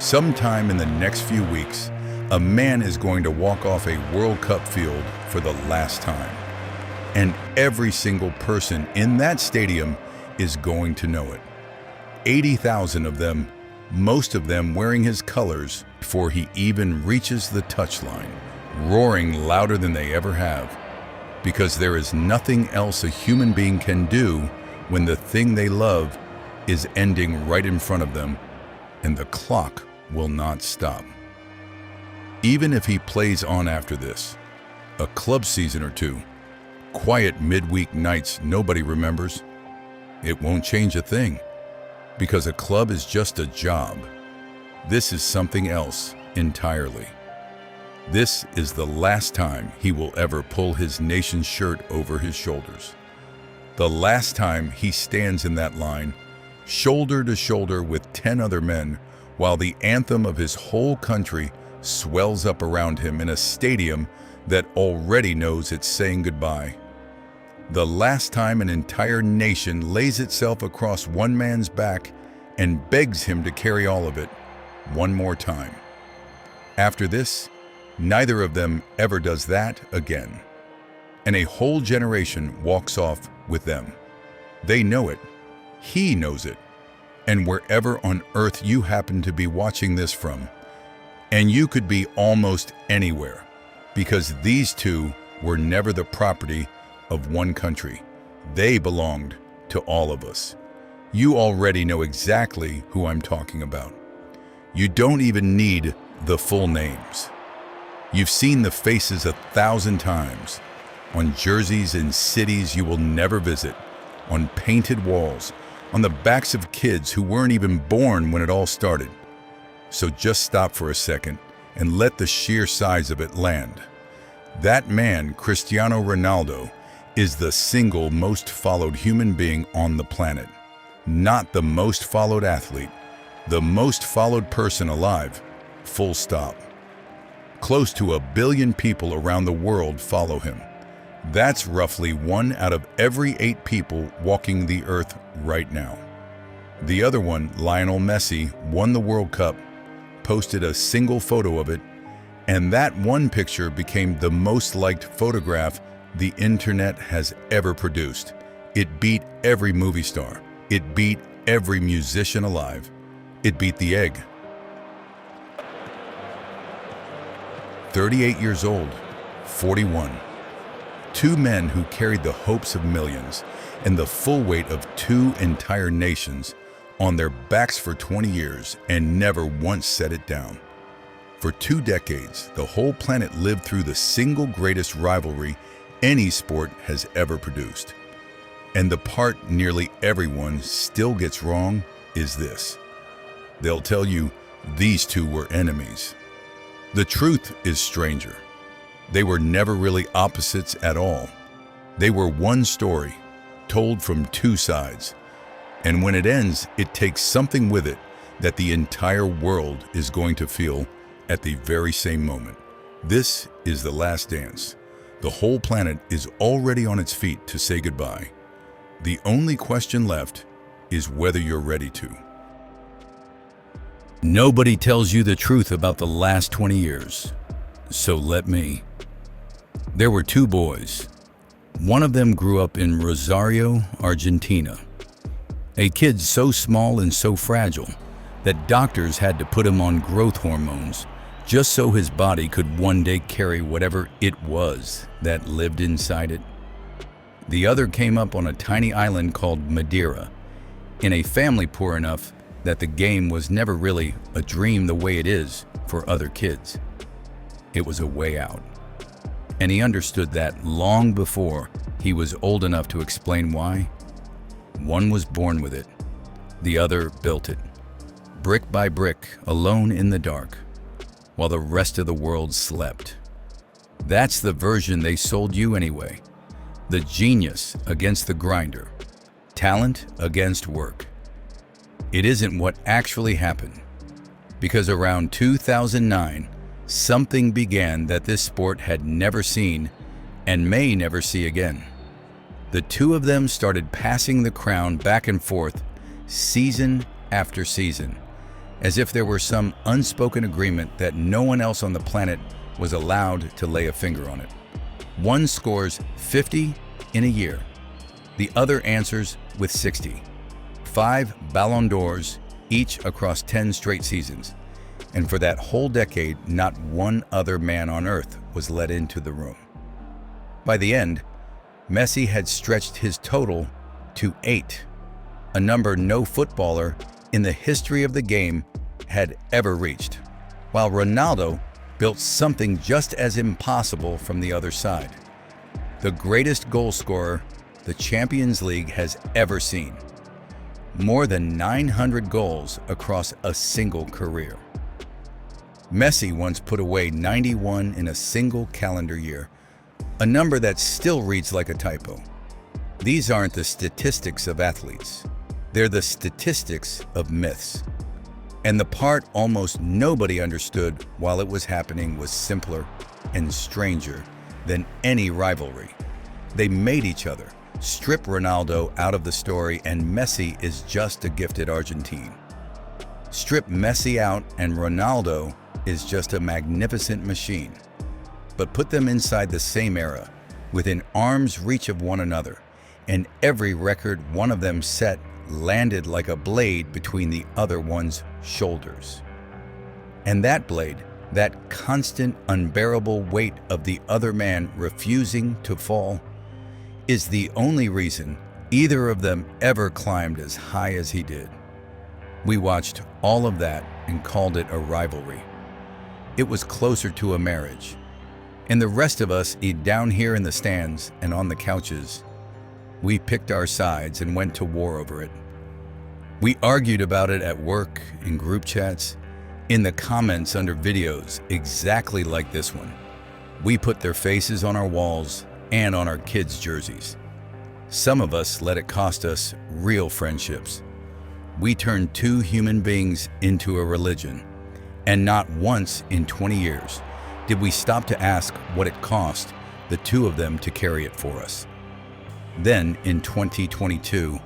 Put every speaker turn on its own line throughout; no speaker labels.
Sometime in the next few weeks, a man is going to walk off a World Cup field for the last time. And every single person in that stadium is going to know it. 80,000 of them, most of them wearing his colors before he even reaches the touchline, roaring louder than they ever have. Because there is nothing else a human being can do when the thing they love is ending right in front of them, and the clock will not stop. Even if he plays on after this, a club season or two, quiet midweek nights nobody remembers, it won't change a thing, because a club is just a job. This is something else entirely. This is the last time he will ever pull his nation's shirt over his shoulders. The last time he stands in that line, shoulder to shoulder with 10 other men, while the anthem of his whole country swells up around him in a stadium that already knows it's saying goodbye. The last time an entire nation lays itself across one man's back and begs him to carry all of it one more time. After this, neither of them ever does that again. And a whole generation walks off with them. They know it. He knows it. And wherever on earth you happen to be watching this from, and you could be almost anywhere, because these two were never the property of one country. They belonged to all of us. You already know exactly who I'm talking about. You don't even need the full names. You've seen the faces 1,000 times, on jerseys in cities you will never visit, on painted walls, on the backs of kids who weren't even born when it all started. So just stop for a second and let the sheer size of it land. That man, Cristiano Ronaldo, is the single most followed human being on the planet. Not the most followed athlete, the most followed person alive, full stop. Close to 1 billion people around the world follow him. That's roughly 1 out of every 8 people walking the earth right now. The other one, Lionel Messi, won the World Cup, posted a single photo of it, and that one picture became the most liked photograph the internet has ever produced. It beat every movie star. It beat every musician alive. It beat the egg. 38 years old, 41. 2 men who carried the hopes of millions and the full weight of 2 entire nations on their backs for 20 years and never once set it down. For 2 decades, the whole planet lived through the single greatest rivalry any sport has ever produced. And the part nearly everyone still gets wrong is this. They'll tell you these 2 were enemies. The truth is stranger. They were never really opposites at all. They were one story, told from 2 sides. And when it ends, it takes something with it that the entire world is going to feel at the very same moment. This is the last dance. The whole planet is already on its feet to say goodbye. The only question left is whether you're ready to. Nobody tells you the truth about the last 20 years, so let me. There were 2 boys. One of them grew up in Rosario, Argentina. A kid so small and so fragile that doctors had to put him on growth hormones just so his body could one day carry whatever it was that lived inside it. The other came up on a tiny island called Madeira, in a family poor enough that the game was never really a dream the way it is for other kids. It was a way out. And he understood that long before he was old enough to explain why. One was born with it, the other built it, brick by brick, alone in the dark, while the rest of the world slept. That's the version they sold you anyway. The genius against the grinder, talent against work. It isn't what actually happened, because around 2009, something began that this sport had never seen and may never see again. The 2 of them started passing the crown back and forth, season after season, as if there were some unspoken agreement that no one else on the planet was allowed to lay a finger on it. One scores 50 in a year. The other answers with 60. 5 Ballon d'Ors, each across 10 straight seasons. And for that whole decade, not one other man on earth was let into the room. By the end, Messi had stretched his total to 8, a number no footballer in the history of the game had ever reached, while Ronaldo built something just as impossible from the other side. The greatest goal scorer the Champions League has ever seen. More than 900 goals across a single career. Messi once put away 91 in a single calendar year, a number that still reads like a typo. These aren't the statistics of athletes. They're the statistics of myths. And the part almost nobody understood while it was happening was simpler and stranger than any rivalry. They made each other. Strip Ronaldo out of the story and Messi is just a gifted Argentine. Strip Messi out and Ronaldo is just a magnificent machine. But put them inside the same era, within arm's reach of one another, and every record one of them set landed like a blade between the other one's shoulders. And that blade, that constant, unbearable weight of the other man refusing to fall, is the only reason either of them ever climbed as high as he did. We watched all of that and called it a rivalry. It was closer to a marriage. And the rest of us, down here in the stands and on the couches, we picked our sides and went to war over it. We argued about it at work, in group chats, in the comments under videos exactly like this one. We put their faces on our walls and on our kids' jerseys. Some of us let it cost us real friendships. We turned 2 human beings into a religion, and not once in 20 years did we stop to ask what it cost the 2 of them to carry it for us. Then, in 2022,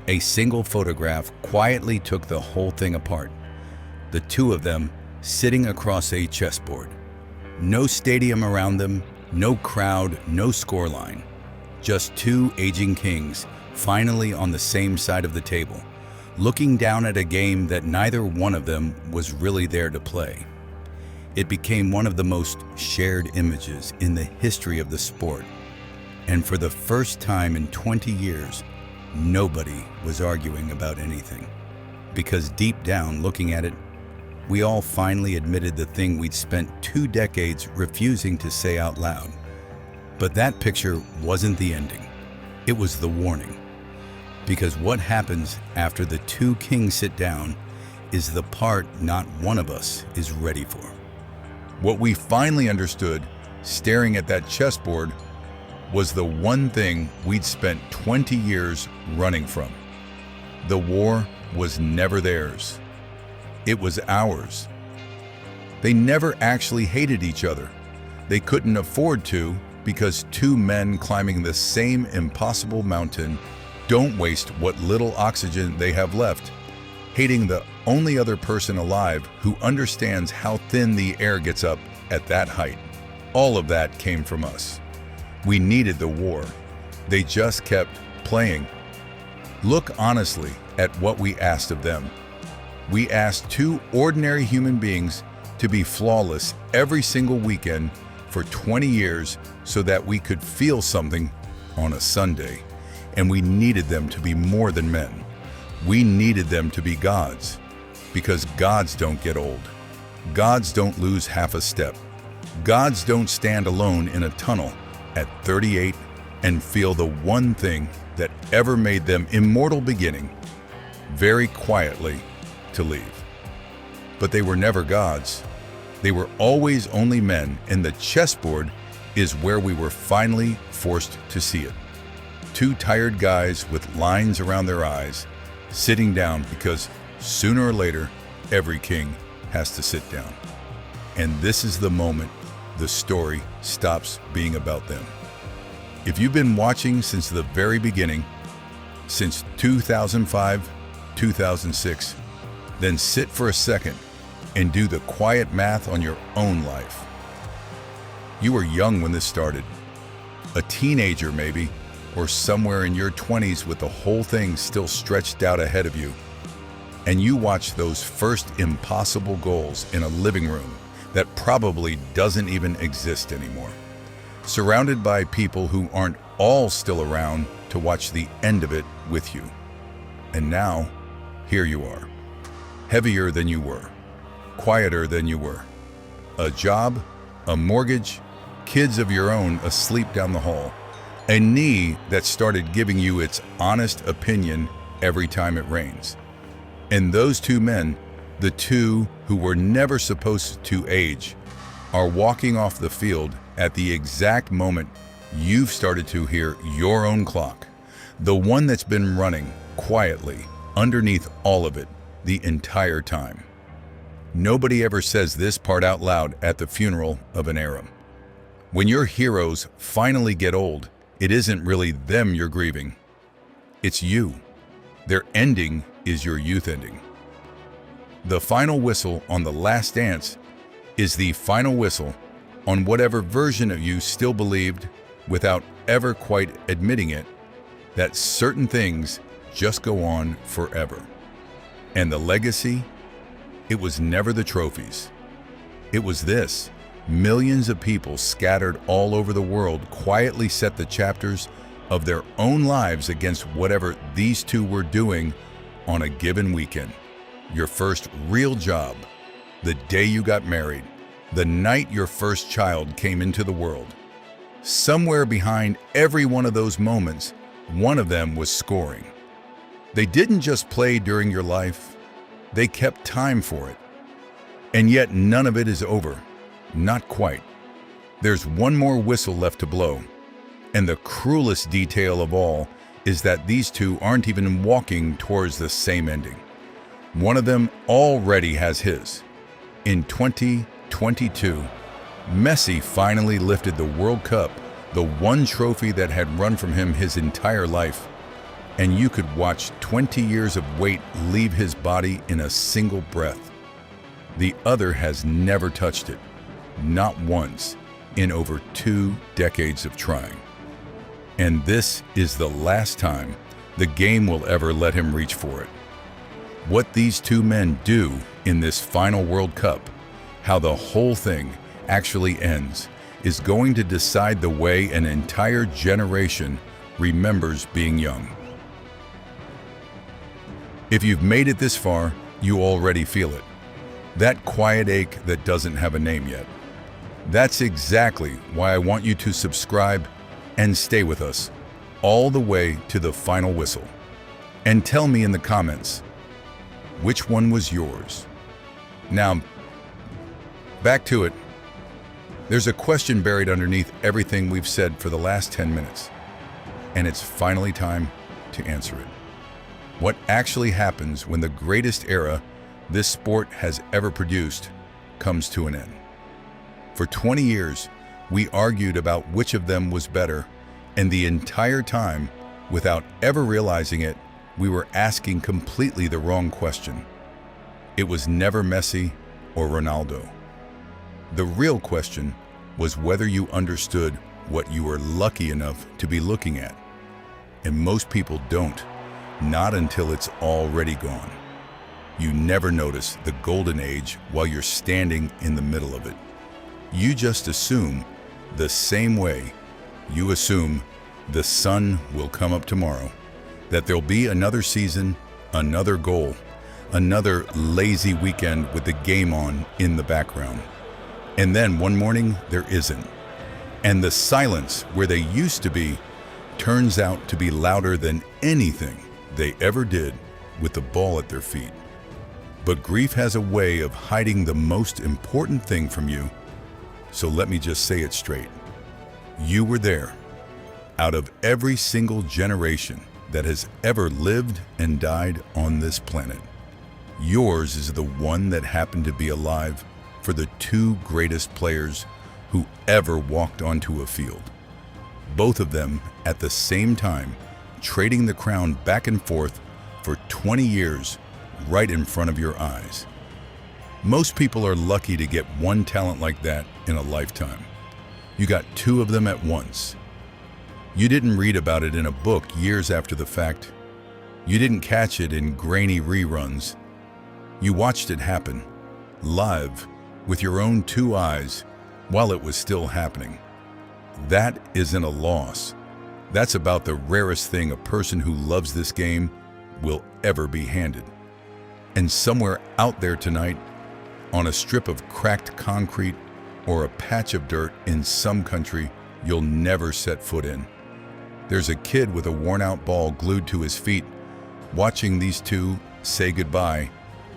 a single photograph quietly took the whole thing apart. The 2 of them sitting across a chessboard. No stadium around them, no crowd, no scoreline. Just 2 aging kings, finally on the same side of the table, looking down at a game that neither one of them was really there to play. It became one of the most shared images in the history of the sport. And for the first time in 20 years, nobody was arguing about anything. Because deep down, looking at it, we all finally admitted the thing we'd spent 2 decades refusing to say out loud. But that picture wasn't the ending. It was the warning. Because what happens after the 2 kings sit down is the part not one of us is ready for. What we finally understood, staring at that chessboard, was the one thing we'd spent 20 years running from. The war was never theirs. It was ours. They never actually hated each other. They couldn't afford to because 2 men climbing the same impossible mountain don't waste what little oxygen they have left, hating the only other person alive who understands how thin the air gets up at that height. All of that came from us. We needed the war. They just kept playing. Look honestly at what we asked of them. We asked 2 ordinary human beings to be flawless every single weekend for 20 years so that we could feel something on a Sunday. And we needed them to be more than men. We needed them to be gods. Because gods don't get old. Gods don't lose half a step. Gods don't stand alone in a tunnel at 38 and feel the one thing that ever made them immortal beginning, very quietly, to leave. But they were never gods. They were always only men, and the chessboard is where we were finally forced to see it. 2 tired guys with lines around their eyes, sitting down because sooner or later, every king has to sit down. And this is the moment the story stops being about them. If you've been watching since the very beginning, since 2005, 2006, Then sit for a second and do the quiet math on your own life. You were young when this started, a teenager maybe, or somewhere in your 20s with the whole thing still stretched out ahead of you. And you watched those first impossible goals in a living room that probably doesn't even exist anymore, surrounded by people who aren't all still around to watch the end of it with you. And now, here you are, heavier than you were, quieter than you were, a job, a mortgage, kids of your own asleep down the hall, a knee that started giving you its honest opinion every time it rains. And those two men, the two who were never supposed to age, are walking off the field at the exact moment you've started to hear your own clock, the one that's been running quietly underneath all of it the entire time. Nobody ever says this part out loud at the funeral of an era. When your heroes finally get old, it isn't really them you're grieving. It's you. Their ending is your youth ending. The final whistle on The Last Dance is the final whistle on whatever version of you still believed, without ever quite admitting it, that certain things just go on forever. And the legacy? It was never the trophies. It was this. Millions of people scattered all over the world quietly set the chapters of their own lives against whatever these two were doing on a given weekend. Your first real job, the day you got married, the night your first child came into the world. Somewhere behind every one of those moments, one of them was scoring. They didn't just play during your life, they kept time for it. And yet none of it is over. Not quite. There's one more whistle left to blow. And the cruelest detail of all is that these two aren't even walking towards the same ending. One of them already has his. In 2022, Messi finally lifted the World Cup, the one trophy that had run from him his entire life. And you could watch 20 years of weight leave his body in a single breath. The other has never touched it, not once, in over 2 decades of trying. And this is the last time the game will ever let him reach for it. What these two men do in this final World Cup, how the whole thing actually ends, is going to decide the way an entire generation remembers being young. If you've made it this far, you already feel it. That quiet ache that doesn't have a name yet. That's exactly why I want you to subscribe and stay with us all the way to the final whistle. And tell me in the comments, which one was yours? Now, back to it. There's a question buried underneath everything we've said for the last 10 minutes, and it's finally time to answer it. What actually happens when the greatest era this sport has ever produced comes to an end? For 20 years, we argued about which of them was better, and the entire time, without ever realizing it, we were asking completely the wrong question. It was never Messi or Ronaldo. The real question was whether you understood what you were lucky enough to be looking at. And most people don't, not until it's already gone. You never notice the golden age while you're standing in the middle of it. You just assume, the same way you assume the sun will come up tomorrow, that there'll be another season, another goal, another lazy weekend with the game on in the background. And then one morning, there isn't. And the silence where they used to be turns out to be louder than anything they ever did with the ball at their feet. But grief has a way of hiding the most important thing from you. So let me just say it straight. You were there. Out of every single generation that has ever lived and died on this planet, yours is the one that happened to be alive for the 2 greatest players who ever walked onto a field. Both of them at the same time, trading the crown back and forth for 20 years, right in front of your eyes. Most people are lucky to get one talent like that in a lifetime. You got two of them at once. You didn't read about it in a book years after the fact. You didn't catch it in grainy reruns. You watched it happen, live, with your own two eyes, while it was still happening. That isn't a loss. That's about the rarest thing a person who loves this game will ever be handed. And somewhere out there tonight, on a strip of cracked concrete or a patch of dirt in some country you'll never set foot in, there's a kid with a worn-out ball glued to his feet, watching these two say goodbye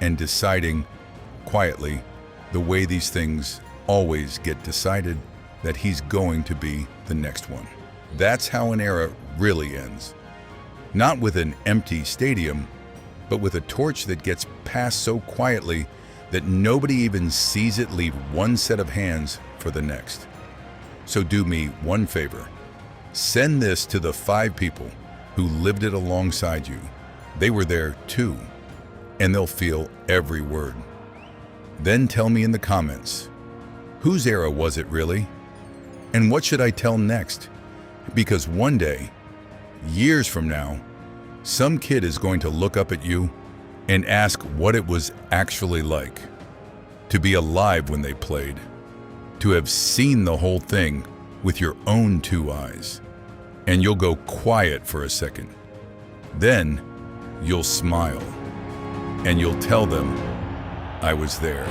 and deciding, quietly, the way these things always get decided, that he's going to be the next one. That's how an era really ends. Not with an empty stadium, but with a torch that gets passed so quietly that nobody even sees it leave one set of hands for the next. So do me one favor. Send this to the 5 people who lived it alongside you. They were there too, and they'll feel every word. Then tell me in the comments, whose era was it really? And what should I tell next? Because one day, years from now, some kid is going to look up at you and ask what it was actually like to be alive when they played, to have seen the whole thing with your own 2 eyes. And you'll go quiet for a second. Then you'll smile and you'll tell them, I was there.